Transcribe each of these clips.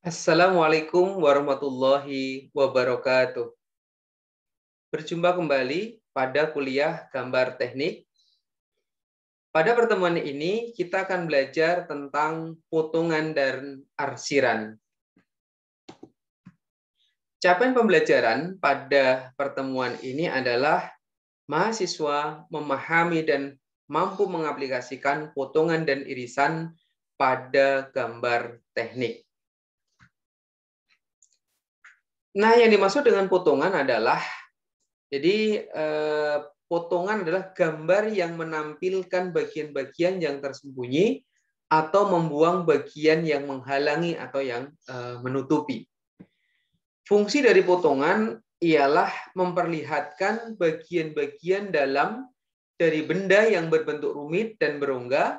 Assalamualaikum warahmatullahi wabarakatuh. Berjumpa kembali pada kuliah gambar teknik. Pada pertemuan ini kita akan belajar tentang potongan dan arsiran. Capaian pembelajaran pada pertemuan ini adalah mahasiswa memahami dan mampu mengaplikasikan potongan dan irisan pada gambar teknik. Nah, yang dimaksud dengan potongan adalah, jadi potongan adalah gambar yang menampilkan bagian-bagian yang tersembunyi atau membuang bagian yang menghalangi atau yang menutupi. Fungsi dari potongan ialah memperlihatkan bagian-bagian dalam dari benda yang berbentuk rumit dan berongga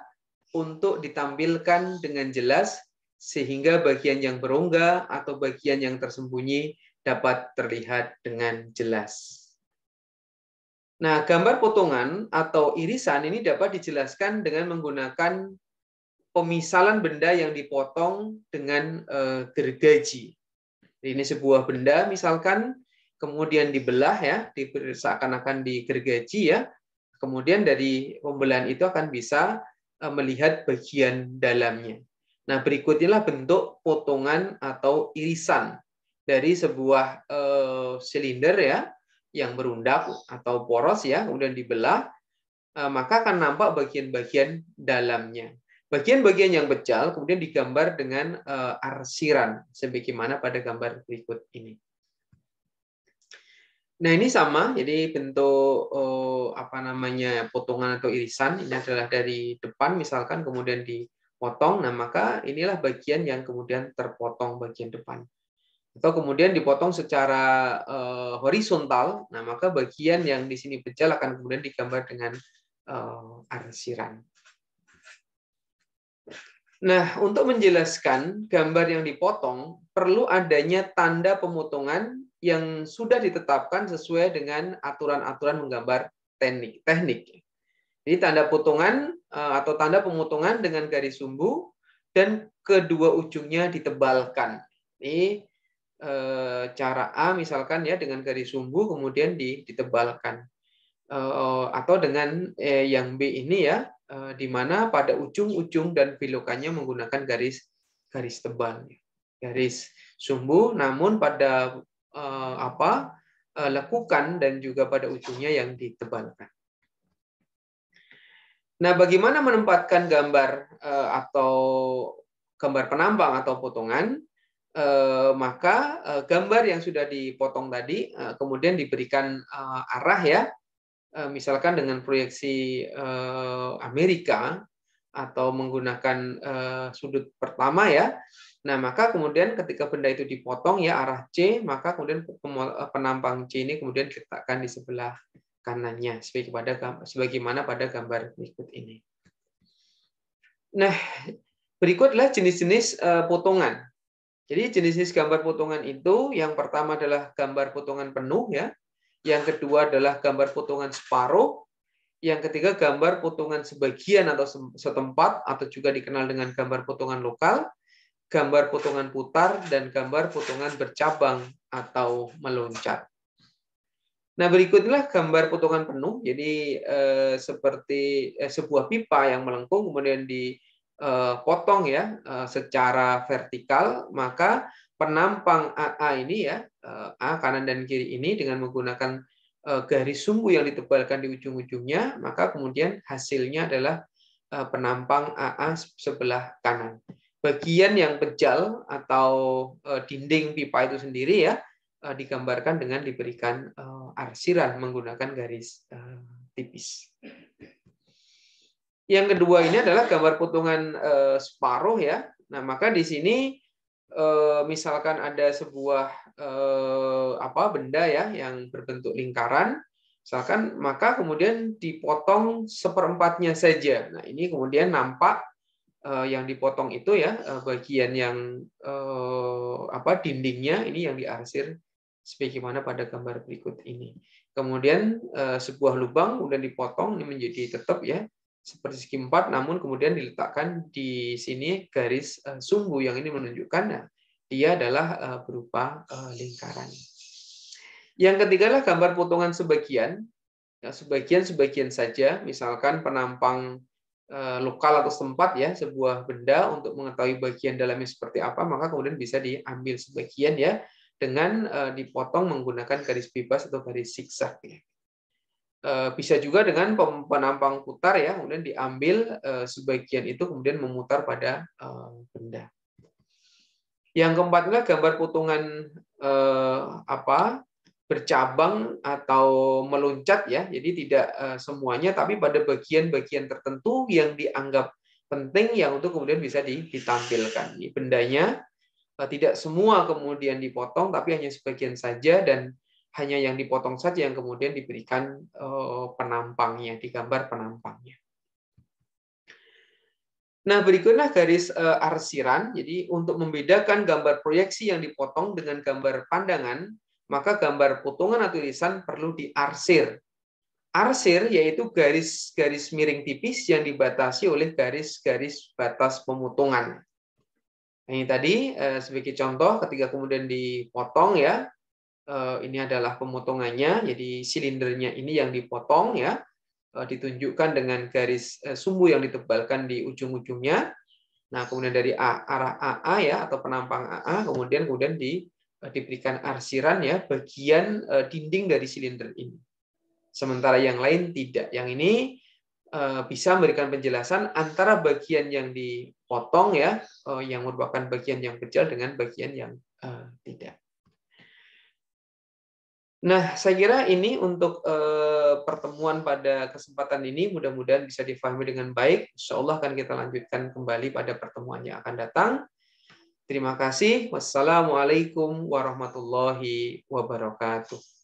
untuk ditampilkan dengan jelas sehingga bagian yang berongga atau bagian yang tersembunyi dapat terlihat dengan jelas. Nah, gambar potongan atau irisan ini dapat dijelaskan dengan menggunakan pemisalan benda yang dipotong dengan gergaji. Ini sebuah benda misalkan kemudian dibelah ya, seakan-akan digergaji ya. Kemudian dari pembelahan itu akan bisa melihat bagian dalamnya. Nah, berikutnya bentuk potongan atau irisan dari sebuah silinder ya, yang berundak atau poros ya, kemudian dibelah, maka akan nampak bagian-bagian dalamnya. Bagian-bagian yang pecah kemudian digambar dengan arsiran, sebagaimana pada gambar berikut ini. Nah, ini sama, jadi bentuk potongan atau irisan ini adalah dari depan misalkan kemudian dipotong. Nah, maka inilah bagian yang kemudian terpotong bagian depan. Atau kemudian dipotong secara horizontal. Nah, maka bagian yang di sini pecah akan kemudian digambar dengan arsiran. Nah, untuk menjelaskan gambar yang dipotong, perlu adanya tanda pemotongan yang sudah ditetapkan sesuai dengan aturan-aturan menggambar teknik. Jadi tanda potongan atau tanda pemotongan dengan garis sumbu dan kedua ujungnya ditebalkan. Ini cara A misalkan ya dengan garis sumbu kemudian ditebalkan. Atau dengan yang B ini ya, di mana pada ujung-ujung dan belokannya menggunakan garis tebal, garis sumbu, namun pada lekukan dan juga pada ujungnya yang ditebalkan. Nah, bagaimana menempatkan gambar atau gambar penampang atau potongan? Maka gambar yang sudah dipotong tadi kemudian diberikan arah ya. Misalkan dengan proyeksi Amerika atau menggunakan sudut pertama ya. Nah, maka kemudian ketika benda itu dipotong ya arah C, maka kemudian penampang C ini kemudian diletakkan di sebelah kanannya sebagaimana pada gambar berikut ini. Nah, berikutlah jenis-jenis potongan. Jadi jenis-jenis gambar potongan itu yang pertama adalah gambar potongan penuh ya. Yang kedua adalah gambar potongan separuh. Yang ketiga gambar potongan sebagian atau setempat atau juga dikenal dengan gambar potongan lokal, gambar potongan putar, dan gambar potongan bercabang atau meloncat. Nah, berikutnya gambar potongan penuh. Jadi seperti sebuah pipa yang melengkung kemudian dipotong ya secara vertikal, maka penampang AA ini ya, A kanan dan kiri ini dengan menggunakan garis sumbu yang ditebalkan di ujung-ujungnya, maka kemudian hasilnya adalah penampang AA sebelah kanan. Bagian yang pejal atau dinding pipa itu sendiri ya digambarkan dengan diberikan arsiran menggunakan garis tipis. Yang kedua ini adalah gambar potongan separuh ya. Nah, maka di sini misalkan ada sebuah benda ya yang berbentuk lingkaran, misalkan, maka kemudian dipotong seperempatnya saja. Nah, ini kemudian nampak yang dipotong itu ya bagian yang dindingnya ini yang diarsir sebagaimana pada gambar berikut ini. Kemudian sebuah lubang kemudian dipotong ini menjadi tetap ya seperti segi empat, namun kemudian diletakkan di sini garis sumbu yang ini menunjukkan dia adalah berupa lingkaran. Yang ketiga adalah gambar potongan sebagian. Ya, sebagian saja, misalkan penampang lokal atau tempat ya sebuah benda untuk mengetahui bagian dalamnya seperti apa, maka kemudian bisa diambil sebagian ya dengan dipotong menggunakan garis bebas atau garis zigzag ya. Bisa juga dengan penampang putar ya, kemudian diambil sebagian itu kemudian memutar pada benda. Yang keempat adalah gambar potongan bercabang atau meluncat ya. Jadi tidak semuanya, tapi pada bagian-bagian tertentu yang dianggap penting yang untuk kemudian bisa ditampilkan. Ini bendanya tidak semua kemudian dipotong, tapi hanya sebagian saja dan hanya yang dipotong saja yang kemudian diberikan penampangnya, digambar penampangnya. Nah, berikutnya garis arsiran. Jadi untuk membedakan gambar proyeksi yang dipotong dengan gambar pandangan, maka gambar potongan atau irisan perlu diarsir. Arsir yaitu garis-garis miring tipis yang dibatasi oleh garis-garis batas pemotongan. Nah, ini tadi sebagai contoh ketika kemudian dipotong ya, ini adalah pemotongannya. Jadi silindernya ini yang dipotong ya, ditunjukkan dengan garis sumbu yang ditebalkan di ujung-ujungnya. Nah, kemudian dari arah AA ya atau penampang AA kemudian diberikan arsiran ya bagian dinding dari silinder ini. Sementara yang lain tidak. Yang ini bisa memberikan penjelasan antara bagian yang dipotong ya, yang merupakan bagian yang kecil dengan bagian yang tidak. Nah, saya kira ini untuk pertemuan pada kesempatan ini mudah-mudahan bisa difahami dengan baik. Insya Allah akan kita lanjutkan kembali pada pertemuan yang akan datang. Terima kasih. Wassalamualaikum warahmatullahi wabarakatuh.